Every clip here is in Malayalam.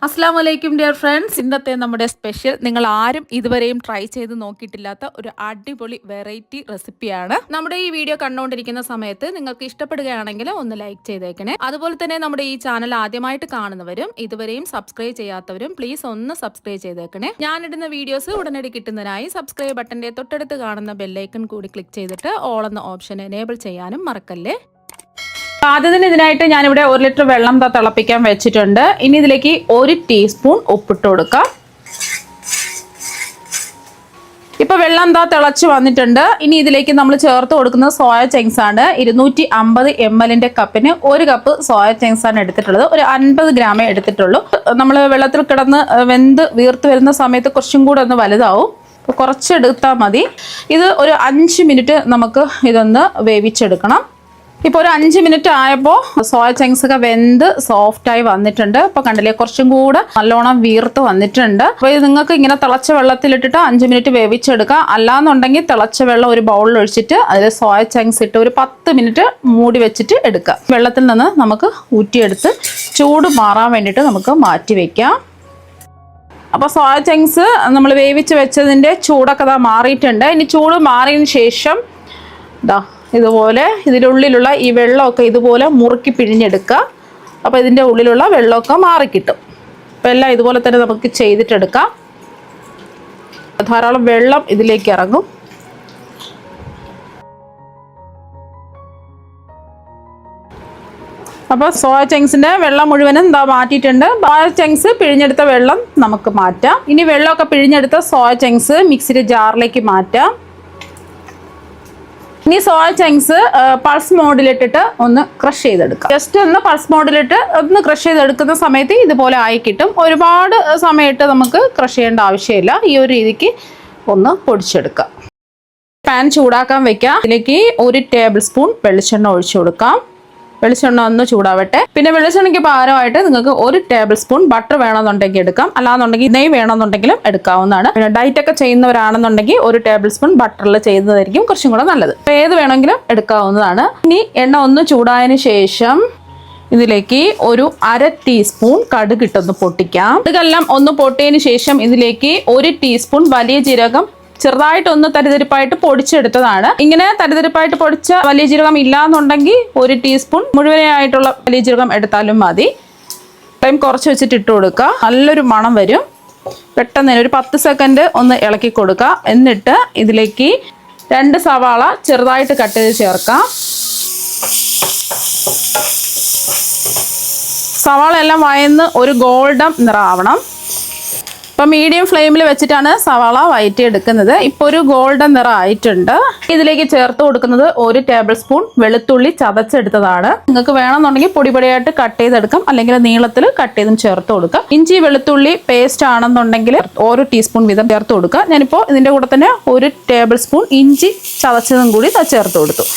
അസ്സലാമു അലൈക്കും ഡിയർ ഫ്രണ്ട്സ്. ഇന്നത്തെ നമ്മുടെ സ്പെഷ്യൽ നിങ്ങൾ ആരും ഇതുവരെയും ട്രൈ ചെയ്ത് നോക്കിയിട്ടില്ലാത്ത ഒരു അടിപൊളി വെറൈറ്റി റെസിപ്പിയാണ്. നമ്മുടെ ഈ വീഡിയോ കണ്ടുകൊണ്ടിരിക്കുന്ന സമയത്ത് നിങ്ങൾക്ക് ഇഷ്ടപ്പെടുകയാണെങ്കിൽ ഒന്ന് ലൈക്ക് ചെയ്തേക്കണേ. അതുപോലെ തന്നെ നമ്മുടെ ഈ ചാനൽ ആദ്യമായിട്ട് കാണുന്നവരും ഇതുവരെയും സബ്സ്ക്രൈബ് ചെയ്യാത്തവരും പ്ലീസ് ഒന്ന് സബ്സ്ക്രൈബ് ചെയ്തേക്കണേ. ഞാനിടുന്ന വീഡിയോസ് ഉടനടി കിട്ടുന്നതിനായി സബ്സ്ക്രൈബ് ബട്ടന്റെ തൊട്ടടുത്ത് കാണുന്ന ബെല്ലൈക്കൺ കൂടി ക്ലിക്ക് ചെയ്തിട്ട് ഓൾ എന്ന ഓപ്ഷൻ എനേബിൾ ചെയ്യാനും മറക്കല്ലേ. ആദ്യത്തിന് ഇതിനായിട്ട് ഞാനിവിടെ 1 ലിറ്റർ വെള്ളം തിളപ്പിക്കാൻ വെച്ചിട്ടുണ്ട്. ഇനി ഇതിലേക്ക് 1 ടീസ്പൂൺ ഉപ്പിട്ട് കൊടുക്കാം. ഇപ്പൊ വെള്ളം തിളച്ച് വന്നിട്ടുണ്ട്. ഇനി ഇതിലേക്ക് നമ്മൾ ചേർത്ത് കൊടുക്കുന്നത് സോയ ചങ്ക്സ് ആണ്. 250 ml കപ്പിന് 1 കപ്പ് സോയ ചങ്ക്സ് ആണ് എടുത്തിട്ടുള്ളത്. ഒരു 50 ഗ്രാമേ എടുത്തിട്ടുള്ളൂ. നമ്മൾ വെള്ളത്തിൽ കിടന്ന് വെന്ത് വീർത്ത് വരുന്ന സമയത്ത് കുറച്ചും കൂടെ ഒന്ന് വലുതാവും. കുറച്ചെടുത്താൽ മതി. ഇത് ഒരു 5 മിനിറ്റ് നമുക്ക് ഇതൊന്ന് വേവിച്ചെടുക്കണം. ഇപ്പോൾ ഒരു 5 മിനിറ്റ് ആയപ്പോൾ സോയ ചങ്ക്സ് ഒക്കെ വെന്ത് സോഫ്റ്റായി വന്നിട്ടുണ്ട്. ഇപ്പോൾ കണ്ടില്ലേ, കുറച്ചും കൂടെ നല്ലോണം വീർത്ത് വന്നിട്ടുണ്ട്. അപ്പോൾ ഇത് നിങ്ങൾക്ക് ഇങ്ങനെ തിളച്ച വെള്ളത്തിലിട്ടിട്ട് 5 മിനിറ്റ് വേവിച്ചെടുക്കാം. അല്ലാന്നുണ്ടെങ്കിൽ തിളച്ച വെള്ളം ഒരു ബൗളിൽ ഒഴിച്ചിട്ട് അതിൽ സോയ ചങ്ക്സ് ഇട്ട് ഒരു 10 മിനിറ്റ് മൂടി വെച്ചിട്ട് എടുക്കാം. വെള്ളത്തിൽ നിന്ന് നമുക്ക് ഊറ്റിയെടുത്ത് ചൂട് മാറാൻ വേണ്ടിയിട്ട് നമുക്ക് മാറ്റി വയ്ക്കാം. അപ്പോൾ സോയ ചങ്ക്സ് നമ്മൾ വേവിച്ച് വെച്ചതിൻ്റെ ചൂടൊക്കെ മാറിയിട്ടുണ്ട്. ഇനി ചൂട് മാറിയതിന് ശേഷം ഇതുപോലെ ഇതിൻ്റെ ഉള്ളിലുള്ള ഈ വെള്ളമൊക്കെ ഇതുപോലെ മുറുക്കി പിഴിഞ്ഞെടുക്കുക. അപ്പോൾ ഇതിൻ്റെ ഉള്ളിലുള്ള വെള്ളമൊക്കെ മാറിക്കിട്ടും. അപ്പോൾ എല്ലാം ഇതുപോലെ തന്നെ നമുക്ക് ചെയ്തിട്ടെടുക്കാം. ധാരാളം വെള്ളം ഇതിലേക്ക് ഇറങ്ങും. അപ്പോൾ സോയ ചങ്ക്സിൻ്റെ വെള്ളം മുഴുവനും മാറ്റിയിട്ടുണ്ട്. സോയ ചങ്ക്സ് പിഴിഞ്ഞെടുത്ത വെള്ളം നമുക്ക് മാറ്റാം. ഇനി വെള്ളമൊക്കെ പിഴിഞ്ഞെടുത്ത സോയ ചങ്ക്സ് മിക്സിയുടെ ജാറിലേക്ക് മാറ്റാം. ഇനി സോയ ചങ്ക്സ് പൾസ് മോഡിലിട്ടിട്ട് ഒന്ന് ക്രഷ് ചെയ്തെടുക്കാം. ജസ്റ്റ് ഒന്ന് പൾസ് മോഡിലിട്ട് ഒന്ന് ക്രഷ് ചെയ്തെടുക്കുന്ന സമയത്ത് ഇതുപോലെ ആയി കിട്ടും. ഒരുപാട് സമയത്ത് നമുക്ക് ക്രഷ് ചെയ്യേണ്ട ആവശ്യമില്ല. ഈ ഒരു രീതിക്ക് ഒന്ന് പൊടിച്ചെടുക്കാം. പാൻ ചൂടാക്കാൻ വെക്കാം. ഇതിലേക്ക് 1 ടേബിൾ സ്പൂൺ വെളിച്ചെണ്ണ ഒഴിച്ചു കൊടുക്കാം. വെളിച്ചെണ്ണ ഒന്ന് ചൂടാവട്ടെ. പിന്നെ വെളിച്ചെണ്ണയ്ക്ക് പകരമായിട്ട് നിങ്ങൾക്ക് 1 ടേബിൾ സ്പൂൺ ബട്ടർ വേണമെന്നുണ്ടെങ്കിൽ എടുക്കാം. അല്ലാന്നുണ്ടെങ്കിൽ നെയ്യ് വേണമെന്നുണ്ടെങ്കിലും എടുക്കാവുന്നതാണ്. പിന്നെ ഡയറ്റ് ഒക്കെ ചെയ്യുന്നവരാണെന്നുണ്ടെങ്കിൽ 1 ടേബിൾ സ്പൂൺ ബട്ടറിൽ ചെയ്യുന്നതായിരിക്കും കുറച്ചും കൂടെ നല്ലത്. ഏത് വേണമെങ്കിലും എടുക്കാവുന്നതാണ്. ഇനി എണ്ണ ഒന്ന് ചൂടായതിന് ശേഷം ഇതിലേക്ക് ഒരു 1/2 ടീസ്പൂൺ കടുക് ഇട്ടൊന്ന് പൊട്ടിക്കാം. കടുകെല്ലാം ഒന്ന് പൊട്ടിയതിന് ശേഷം ഇതിലേക്ക് 1 ടീസ്പൂൺ വലിയ ജീരകം ചെറുതായിട്ടൊന്ന് തരിതരിപ്പായിട്ട് പൊടിച്ചെടുത്തതാണ്. ഇങ്ങനെ തരിതരിപ്പായിട്ട് പൊടിച്ച വലിയ ജീരകം ഇല്ലാന്നുണ്ടെങ്കിൽ 1 ടീസ്പൂൺ മുഴുവനായിട്ടുള്ള വലിയ ജീരകം എടുത്താലും മതി. ടൈം കുറച്ച് വെച്ചിട്ട് ഇട്ട് കൊടുക്കുക. നല്ലൊരു മണം വരും. പെട്ടെന്ന് ഒരു 10 സെക്കൻഡ് ഒന്ന് ഇളക്കി കൊടുക്കുക. എന്നിട്ട് ഇതിലേക്ക് 2 സവാള ചെറുതായിട്ട് കട്ട് ചെയ്ത് ചേർക്കാം. സവാള എല്ലാം വയന്ന് ഒരു ഗോൾഡൻ നിറമാവണം. ഇപ്പം മീഡിയം ഫ്ലെയിമിൽ വെച്ചിട്ടാണ് സവാള വഴറ്റി എടുക്കുന്നത്. ഇപ്പോൾ ഒരു ഗോൾഡൻ നിറം ആയിട്ടുണ്ട്. ഇതിലേക്ക് ചേർത്ത് കൊടുക്കുന്നത് 1 ടേബിൾ സ്പൂൺ വെളുത്തുള്ളി ചതച്ചെടുത്തതാണ്. നിങ്ങൾക്ക് വേണമെന്നുണ്ടെങ്കിൽ പൊടിപൊടിയായിട്ട് കട്ട് ചെയ്തെടുക്കാം, അല്ലെങ്കിൽ നീളത്തിൽ കട്ട് ചെയ്തും ചേർത്ത് കൊടുക്കാം. ഇഞ്ചി വെളുത്തുള്ളി പേസ്റ്റ് ആണെന്നുണ്ടെങ്കിൽ 1 ടീസ്പൂൺ വീതം ചേർത്ത് കൊടുക്കുക. ഞാനിപ്പോൾ ഇതിൻ്റെ കൂടെ തന്നെ 1 ടേബിൾ സ്പൂൺ ഇഞ്ചി ചതച്ചതും കൂടി ചേർത്ത് കൊടുത്തു.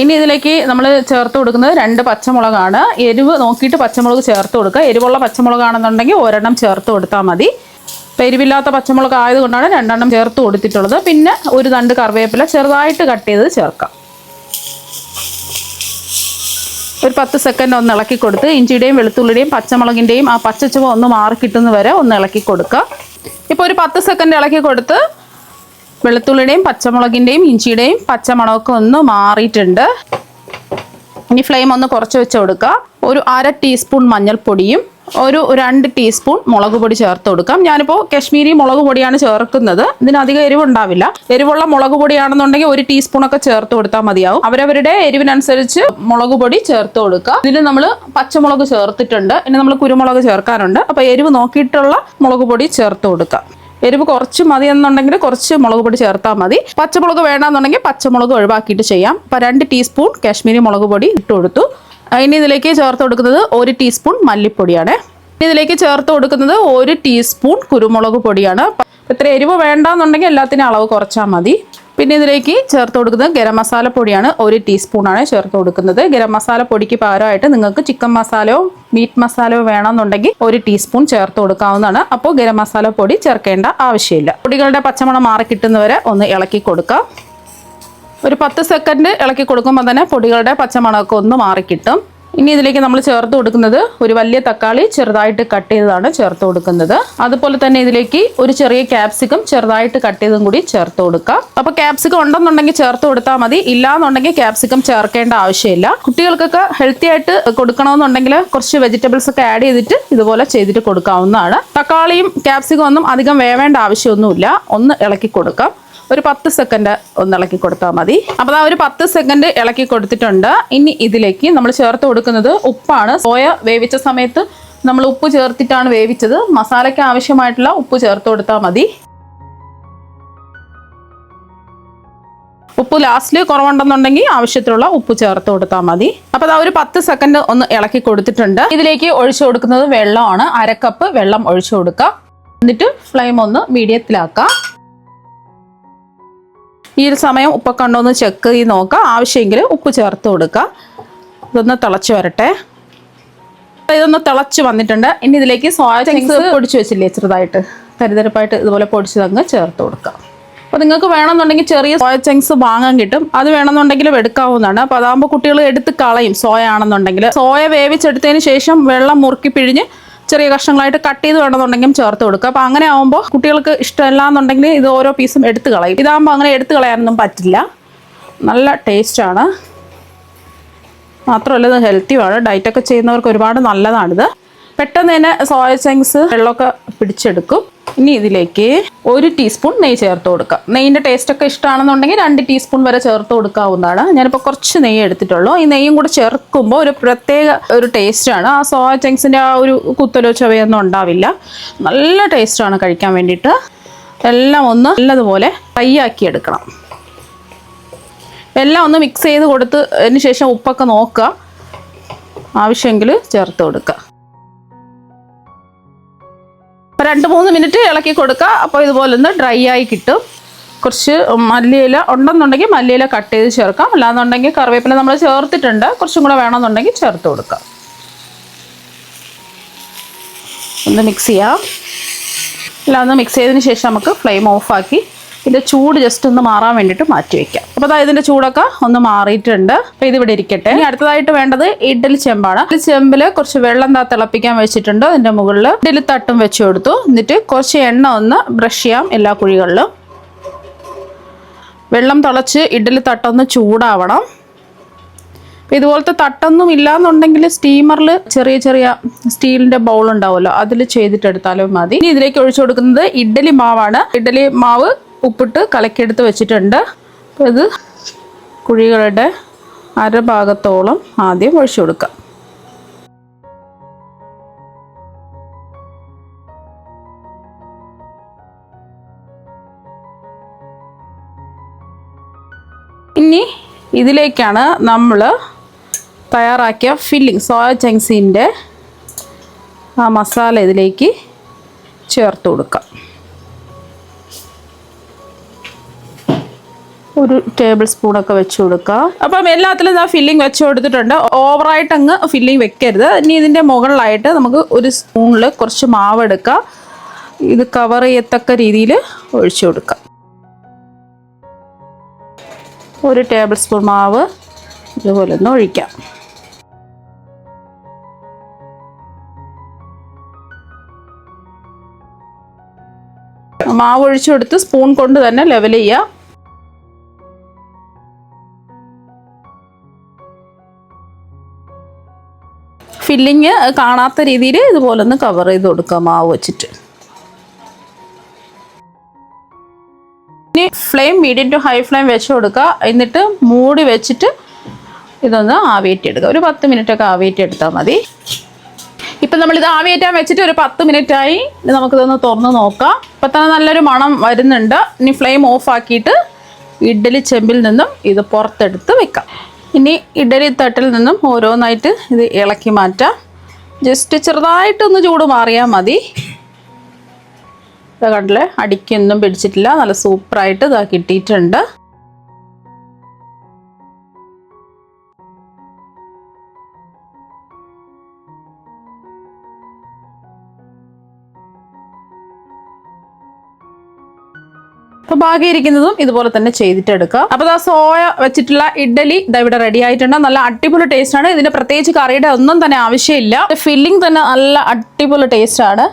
ഇനി ഇതിലേക്ക് നമ്മൾ ചേർത്ത് കൊടുക്കുന്നത് 2 പച്ചമുളകാണ്. എരിവ് നോക്കിയിട്ട് പച്ചമുളക് ചേർത്ത് കൊടുക്കുക. എരിവുള്ള പച്ചമുളകാണെന്നുണ്ടെങ്കിൽ 1 ചേർത്ത് കൊടുത്താൽ മതി. ഇപ്പോൾ എരിവില്ലാത്ത പച്ചമുളക് ആയതുകൊണ്ടാണ് 2 ചേർത്ത് കൊടുത്തിട്ടുള്ളത്. പിന്നെ ഒരു തണ്ട് കറിവേപ്പില ചെറുതായിട്ട് കട്ട് ചെയ്ത് ചേർക്കാം. ഒരു 10 സെക്കൻഡ് ഒന്ന് ഇളക്കി കൊടുത്ത് ഇഞ്ചിയുടെയും വെളുത്തുള്ളിയുടെയും പച്ചമുളകിൻ്റെയും ആ പച്ചച്ചുവ ഒന്ന് മാറി കിട്ടുന്ന വരെ ഒന്ന് ഇളക്കി കൊടുക്കുക. ഇപ്പോൾ ഒരു 10 സെക്കൻഡ് ഇളക്കി കൊടുത്ത് വെളുത്തുള്ളിയുടെയും പച്ചമുളകിൻ്റെയും ഇഞ്ചിയുടെയും പച്ചമണമൊക്കെ ഒന്ന് മാറിയിട്ടുണ്ട്. ഇനി ഫ്ലെയിം ഒന്ന് കുറച്ച് വെച്ച് കൊടുക്കുക. ഒരു 1/2 ടീസ്പൂൺ മഞ്ഞൾപ്പൊടിയും ഒരു 2 ടീസ്പൂൺ മുളക് പൊടി ചേർത്ത് കൊടുക്കാം. ഞാനിപ്പോൾ കശ്മീരി മുളക് പൊടിയാണ് ചേർക്കുന്നത്. ഇതിനധികം എരിവുണ്ടാവില്ല. എരിവുള്ള മുളക് പൊടിയാണെന്നുണ്ടെങ്കിൽ 1 ടീസ്പൂണൊക്കെ ചേർത്ത് കൊടുത്താൽ മതിയാവും. അവരവരുടെ എരിവിനനുസരിച്ച് മുളക് പൊടി ചേർത്ത് കൊടുക്കുക. ഇതിൽ നമ്മൾ പച്ചമുളക് ചേർത്തിട്ടുണ്ട്. ഇനി നമ്മൾ കുരുമുളക് ചേർക്കാനുണ്ട്. അപ്പോൾ എരിവ് നോക്കിയിട്ടുള്ള മുളക് പൊടി ചേർത്ത് കൊടുക്കുക. എരിവ് കുറച്ച് മതി എന്നുണ്ടെങ്കിൽ കുറച്ച് മുളക് പൊടി ചേർത്താൽ മതി. പച്ചമുളക് വേണമെന്നുണ്ടെങ്കിൽ പച്ചമുളക് ഒഴിവാക്കിയിട്ട് ചെയ്യാം. അപ്പോൾ 2 ടീസ്പൂൺ കാശ്മീരി മുളക് പൊടി ഇട്ട് കൊടുത്തു. ഇനി ഇതിലേക്ക് ചേർത്ത് കൊടുക്കുന്നത് 1 ടീസ്പൂൺ മല്ലിപ്പൊടിയാണ്. ഇതിലേക്ക് ചേർത്ത് കൊടുക്കുന്നത് 1 ടീസ്പൂൺ കുരുമുളക് പൊടിയാണ്. ഇത്ര എരിവ് വേണ്ടെന്നുണ്ടെങ്കിൽ എല്ലാത്തിനും അളവ് കുറച്ചാൽ മതി. പിന്നെ ഇതിലേക്ക് ചേർത്ത് കൊടുക്കുന്നത് ഗരം മസാല പൊടിയാണ്. 1 ടീസ്പൂണാണ് ചേർത്ത് കൊടുക്കുന്നത്. ഗരം മസാല പൊടിക്ക് പകരമായിട്ട് നിങ്ങൾക്ക് ചിക്കൻ മസാലയോ മീറ്റ് മസാലയോ വേണമെന്നുണ്ടെങ്കിൽ 1 ടീസ്പൂൺ ചേർത്ത് കൊടുക്കാവുന്നതാണ്. അപ്പോൾ ഗരം മസാല പൊടി ചേർക്കേണ്ട ആവശ്യമില്ല. പൊടികളുടെ പച്ചമണം മാറി കിട്ടുന്നവരെ ഒന്ന് ഇളക്കി കൊടുക്കാം. ഒരു 10 സെക്കൻഡ് ഇളക്കി കൊടുക്കുമ്പോൾ തന്നെ പൊടികളുടെ പച്ചമണമൊക്കെ ഒന്ന് മാറിക്കിട്ടും. ഇനി ഇതിലേക്ക് നമ്മൾ ചേർത്ത് കൊടുക്കുന്നത് ഒരു വലിയ തക്കാളി ചെറുതായിട്ട് കട്ട് ചെയ്തതാണ് ചേർത്ത് കൊടുക്കുന്നത്. അതുപോലെ തന്നെ ഇതിലേക്ക് ഒരു ചെറിയ ക്യാപ്സിക്കം ചെറുതായിട്ട് കട്ട് ചെയ്തതും കൂടി ചേർത്ത് കൊടുക്കാം. അപ്പോൾ ക്യാപ്സിക്കം ഉണ്ടെന്നുണ്ടെങ്കിൽ ചേർത്ത് കൊടുത്താൽ മതി, ഇല്ലാന്നുണ്ടെങ്കിൽ ക്യാപ്സിക്കം ചേർക്കേണ്ട ആവശ്യമില്ല. കുട്ടികൾക്കൊക്കെ ഹെൽത്തി ആയിട്ട് കൊടുക്കണമെന്നുണ്ടെങ്കിൽ കുറച്ച് വെജിറ്റബിൾസ് ഒക്കെ ആഡ് ചെയ്തിട്ട് ഇതുപോലെ ചെയ്തിട്ട് കൊടുക്കാവുന്നതാണ്. തക്കാളിയും ക്യാപ്സിക്കം ഒന്നും അധികം വേവേണ്ട ആവശ്യമൊന്നുമില്ല. ഒന്ന് ഇളക്കി കൊടുക്കാം. ഒരു 10 സെക്കൻഡ് ഒന്ന് ഇളക്കി കൊടുത്താൽ മതി. അപ്പോൾ ഒരു 10 സെക്കൻഡ് ഇളക്കി കൊടുത്തിട്ടുണ്ട്. ഇനി ഇതിലേക്ക് നമ്മൾ ചേർത്ത് കൊടുക്കുന്നത് ഉപ്പാണ്. സോയ വേവിച്ച സമയത്ത് നമ്മൾ ഉപ്പ് ചേർത്തിട്ടാണ് വേവിച്ചത്. മസാലയ്ക്ക് ആവശ്യമായിട്ടുള്ള ഉപ്പ് ചേർത്ത് കൊടുത്താൽ മതി. ഉപ്പ് ലാസ്റ്റിൽ കുറവുണ്ടെന്നുണ്ടെങ്കിൽ ആവശ്യത്തിലുള്ള ഉപ്പ് ചേർത്ത് കൊടുത്താൽ മതി. അപ്പോൾ ഒരു 10 സെക്കൻഡ് ഒന്ന് ഇളക്കി കൊടുത്തിട്ടുണ്ട്. ഇതിലേക്ക് ഒഴിച്ചു കൊടുക്കുന്നത് വെള്ളമാണ്. 1/2 കപ്പ് വെള്ളം ഒഴിച്ചു കൊടുക്കുക. എന്നിട്ട് ഫ്ലെയിം ഒന്ന് മീഡിയത്തിലാക്കാം. ഈ ഒരു സമയം ഉപ്പൊക്കെ ഉണ്ടോ എന്ന് ചെക്ക് ചെയ്ത് നോക്കാം. ആവശ്യമെങ്കിൽ ഉപ്പ് ചേർത്ത് കൊടുക്കുക. ഇതൊന്ന് തിളച്ച് വരട്ടെ. ഇതൊന്ന് തിളച്ച് വന്നിട്ടുണ്ട്. ഇനി ഇതിലേക്ക് സോയ ചങ്ക്സ് പൊടിച്ച് വെച്ചില്ലേ ചെറുതായിട്ട് തരിതരപ്പായിട്ട് ഇതുപോലെ പൊടിച്ചതങ്ങ് ചേർത്ത് കൊടുക്കാം. അപ്പോൾ നിങ്ങൾക്ക് വേണമെന്നുണ്ടെങ്കിൽ ചെറിയ സോയ ചങ്ക്സ് വാങ്ങാൻ കിട്ടും. അത് വേണമെന്നുണ്ടെങ്കിലും എടുക്കാവുന്നതാണ്. അപ്പോൾ അതാകുമ്പോൾ കുട്ടികൾ എടുത്ത് കളയും. സോയ ആണെന്നുണ്ടെങ്കിൽ സോയ വേവിച്ചെടുത്തതിന് ശേഷം വെള്ളം മുറുക്കി പിഴിഞ്ഞ് ചെറിയ കഷ്ണങ്ങളായിട്ട് കട്ട് ചെയ്ത് വേണമെന്നുണ്ടെങ്കിലും ചേർത്ത് കൊടുക്കുക. അപ്പോൾ അങ്ങനെ ആകുമ്പോൾ കുട്ടികൾക്ക് ഇഷ്ടമല്ല എന്നുണ്ടെങ്കിൽ ഇത് ഓരോ പീസും എടുത്ത് കളയും. ഇതാകുമ്പോൾ അങ്ങനെ എടുത്ത് കളയാനൊന്നും പറ്റില്ല. നല്ല ടേസ്റ്റാണ്. മാത്രമല്ല ഇത് ഹെൽത്തിയുമാണ്. ഡയറ്റൊക്കെ ചെയ്യുന്നവർക്ക് ഒരുപാട് നല്ലതാണിത്. പെട്ടെന്ന് തന്നെ സോയ ചങ്ക്സ് വെള്ളമൊക്കെ പിടിച്ചെടുക്കും. ഇനി ഇതിലേക്ക് 1 ടീസ്പൂൺ നെയ്യ് ചേർത്ത് കൊടുക്കാം. നെയ്യിൻ്റെ ടേസ്റ്റൊക്കെ ഇഷ്ടമാണെന്നുണ്ടെങ്കിൽ 2 ടീസ്പൂൺ വരെ ചേർത്ത് കൊടുക്കാവുന്നതാണ്. ഞാനിപ്പോൾ കുറച്ച് നെയ്യ് എടുത്തിട്ടുള്ളൂ. ഈ നെയ്യും കൂടെ ചേർക്കുമ്പോൾ ഒരു പ്രത്യേക ഒരു ടേസ്റ്റാണ്. ആ സോയ ചങ്ക്സിൻ്റെ ആ ഒരു കുത്തലോ ചവയൊന്നും ഉണ്ടാവില്ല. നല്ല ടേസ്റ്റാണ് കഴിക്കാൻ വേണ്ടിയിട്ട്. എല്ലാം ഒന്ന് നല്ലതുപോലെ ഫ്രൈ ആക്കി എടുക്കണം. എല്ലാം ഒന്ന് മിക്സ് ചെയ്ത് കൊടുത്തതിന് ശേഷം ഉപ്പൊക്കെ നോക്കുക. ആവശ്യമെങ്കിൽ ചേർത്ത് കൊടുക്കുക. 2-3 മിനിറ്റ് ഇളക്കി കൊടുക്കുക. അപ്പോൾ ഇതുപോലെ ഒന്ന് ഡ്രൈ ആയി കിട്ടും. കുറച്ച് മല്ലിയില ഉണ്ടെന്നുണ്ടെങ്കിൽ മല്ലിയില കട്ട് ചെയ്ത് ചേർക്കാം. അല്ലാന്നുണ്ടെങ്കിൽ കറിവേപ്പില നമ്മൾ ചേർത്തിട്ടുണ്ട്. കുറച്ചും കൂടെ വേണമെന്നുണ്ടെങ്കിൽ ചേർത്ത് കൊടുക്കാം. ഒന്ന് മിക്സ് ചെയ്യാം. എല്ലാം ഒന്ന് മിക്സ് ചെയ്തതിന് ശേഷം നമുക്ക് ഫ്ലെയിം ഓഫാക്കി ഇതിൻ്റെ ചൂട് ജസ്റ്റ് ഒന്ന് മാറാൻ വേണ്ടിയിട്ട് മാറ്റി വയ്ക്കാം. അപ്പോൾ ഇതിൻ്റെ ചൂടൊക്കെ ഒന്ന് മാറിയിട്ടുണ്ട്. അപ്പോൾ ഇതിവിടെ ഇരിക്കട്ടെ. ഇനി അടുത്തതായിട്ട് വേണ്ടത് ഇഡ്ഡലി ചെമ്പാണ്. ഈ ചെമ്പിൽ കുറച്ച് വെള്ളം തിളപ്പിക്കാൻ വെച്ചിട്ടുണ്ട്. അതിൻ്റെ മുകളിൽ ഇഡ്ഡലി തട്ടും വെച്ച് കൊടുത്തു. എന്നിട്ട് കുറച്ച് എണ്ണ ഒന്ന് ബ്രഷ് ചെയ്യാം എല്ലാ കുഴികളിലും. വെള്ളം തിളച്ച് ഇഡ്ഡലി തട്ടൊന്ന് ചൂടാവണം. ഇതുപോലത്തെ തട്ടൊന്നും ഇല്ലാന്നുണ്ടെങ്കിൽ സ്റ്റീമറിൽ ചെറിയ ചെറിയ സ്റ്റീലിൻ്റെ ബൗൾ ഉണ്ടാവുമല്ലോ, അതിൽ ചെയ്തിട്ടെടുത്താലും മതി. ഇനി ഇതിലേക്ക് ഒഴിച്ചു കൊടുക്കുന്നത് ഇഡ്ഡലി മാവാണ്. ഇഡ്ഡലി മാവ് ഉപ്പിട്ട് കലക്കിയെടുത്ത് വെച്ചിട്ടുണ്ട്. അപ്പോൾ ഇത് കുഴികളുടെ അരഭാഗത്തോളം ആദ്യം ഒഴിച്ചു കൊടുക്കാം. ഇനി ഇതിലേക്കാണ് നമ്മൾ തയ്യാറാക്കിയ ഫില്ലിംഗ് സോയ ചങ്ക്സിൻ്റെ ആ മസാല ഇതിലേക്ക് ചേർത്ത് കൊടുക്കാം. 1 ടേബിൾ സ്പൂണൊക്കെ വെച്ച് കൊടുക്കുക. അപ്പം എല്ലാത്തിലും ആ ഫില്ലിംഗ് വെച്ച് കൊടുത്തിട്ടുണ്ട്. ഓവറായിട്ട് അങ്ങ് ഫില്ലിംഗ് വെക്കരുത്. ഇനി ഇതിൻ്റെ മുകളിലായിട്ട് നമുക്ക് 1 സ്പൂണിൽ കുറച്ച് മാവ് എടുക്കുക. ഇത് കവർ ചെയ്യത്തക്ക രീതിയിൽ ഒഴിച്ചു കൊടുക്കുക. 1 ടേബിൾ സ്പൂൺ മാവ് ഇതുപോലെ ഒന്ന് ഒഴിക്കാം. മാവ് ഒഴിച്ചു കൊടുത്ത് സ്പൂൺ കൊണ്ട് തന്നെ ലെവൽ ചെയ്യുക. ഫില്ലിങ് കാണാത്ത രീതിയിൽ ഇതുപോലെ ഒന്ന് കവർ ചെയ്ത് കൊടുക്കുക മാവ് വെച്ചിട്ട്. ഇനി flame medium to high flame വെച്ച് കൊടുക്കുക. എന്നിട്ട് മൂടി വെച്ചിട്ട് ഇതൊന്ന് ആവിയേറ്റെടുക്കുക. ഒരു 10 മിനിറ്റൊക്കെ ആവിയേറ്റെടുത്താൽ മതി. ഇപ്പം നമ്മളിത് ആവിയേറ്റാൻ വെച്ചിട്ട് ഒരു 10 മിനിറ്റായി. നമുക്കിതൊന്ന് തുറന്ന് നോക്കാം. ഇപ്പം തന്നെ നല്ലൊരു മണം വരുന്നുണ്ട്. ഇനി ഫ്ലെയിം ഓഫ് ആക്കിയിട്ട് ഇഡ്ഡലി ചെമ്പിൽ നിന്നും ഇത് പുറത്തെടുത്ത് വെക്കാം. ഇനി ഇഡ്ഡലി തട്ടിൽ നിന്നും ഓരോന്നായിട്ട് ഇത് ഇളക്കി മാറ്റാം. ജസ്റ്റ് ചെറുതായിട്ടൊന്ന് ചൂട് മാറിയാൽ മതി. ഇത് കണ്ടില്ലേ, അടിക്കൊന്നും പിടിച്ചിട്ടില്ല. നല്ല സൂപ്പറായിട്ട് ഇതാ കിട്ടിയിട്ടുണ്ട്. അപ്പോൾ ബാക്കി ഇരിക്കുന്നതും ഇതുപോലെ തന്നെ ചെയ്തിട്ടെടുക്കുക. അപ്പോൾ ആ സോയ വെച്ചിട്ടുള്ള ഇഡ്ഡലി ഇതാ ഇവിടെ റെഡി ആയിട്ടുണ്ട്. നല്ല അടിപൊളി ടേസ്റ്റ് ആണ്. ഇതിന് പ്രത്യേകിച്ച് കറിയുടെ ഒന്നും തന്നെ ആവശ്യമില്ല. ഫില്ലിംഗ് തന്നെ നല്ല അടിപൊളി ടേസ്റ്റ് ആണ്.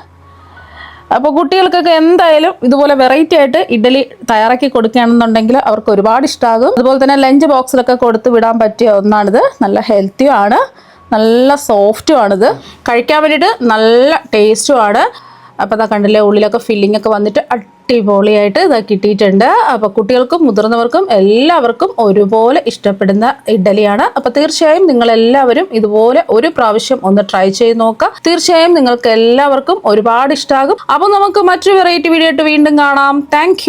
അപ്പോൾ കുട്ടികൾക്കൊക്കെ എന്തായാലും ഇതുപോലെ വെറൈറ്റി ആയിട്ട് ഇഡ്ഡലി തയ്യാറാക്കി കൊടുക്കുകയാണെന്നുണ്ടെങ്കിൽ അവർക്ക് ഒരുപാട് ഇഷ്ടമാകും. അതുപോലെ തന്നെ ലഞ്ച് ബോക്സിലൊക്കെ കൊടുത്ത് വിടാൻ പറ്റിയ ഒന്നാണിത്. നല്ല ഹെൽത്തിയും ആണ്, നല്ല സോഫ്റ്റും ആണിത്. കഴിക്കാൻ വേണ്ടിയിട്ട് നല്ല ടേസ്റ്റും ആണ്. അപ്പോൾ അതാ കണ്ടില്ലേ, ഉള്ളിലൊക്കെ ഫില്ലിംഗ് ഒക്കെ വന്നിട്ട് അടിപൊളിയായിട്ട് ഇതാ കിട്ടിയിട്ടുണ്ട്. അപ്പോൾ കുട്ടികൾക്കും മുതിർന്നവർക്കും എല്ലാവർക്കും ഒരുപോലെ ഇഷ്ടപ്പെടുന്ന ഇഡ്ഡലിയാണ്. അപ്പോൾ തീർച്ചയായും നിങ്ങളെല്ലാവരും ഇതുപോലെ ഒരു പ്രാവശ്യം ഒന്ന് ട്രൈ ചെയ്ത് നോക്കുക. തീർച്ചയായും നിങ്ങൾക്ക് എല്ലാവർക്കും ഒരുപാട് ഇഷ്ടമാകും. അപ്പോൾ നമുക്ക് മറ്റൊരു വെറൈറ്റി വീഡിയോ ആയിട്ട് വീണ്ടും കാണാം. താങ്ക്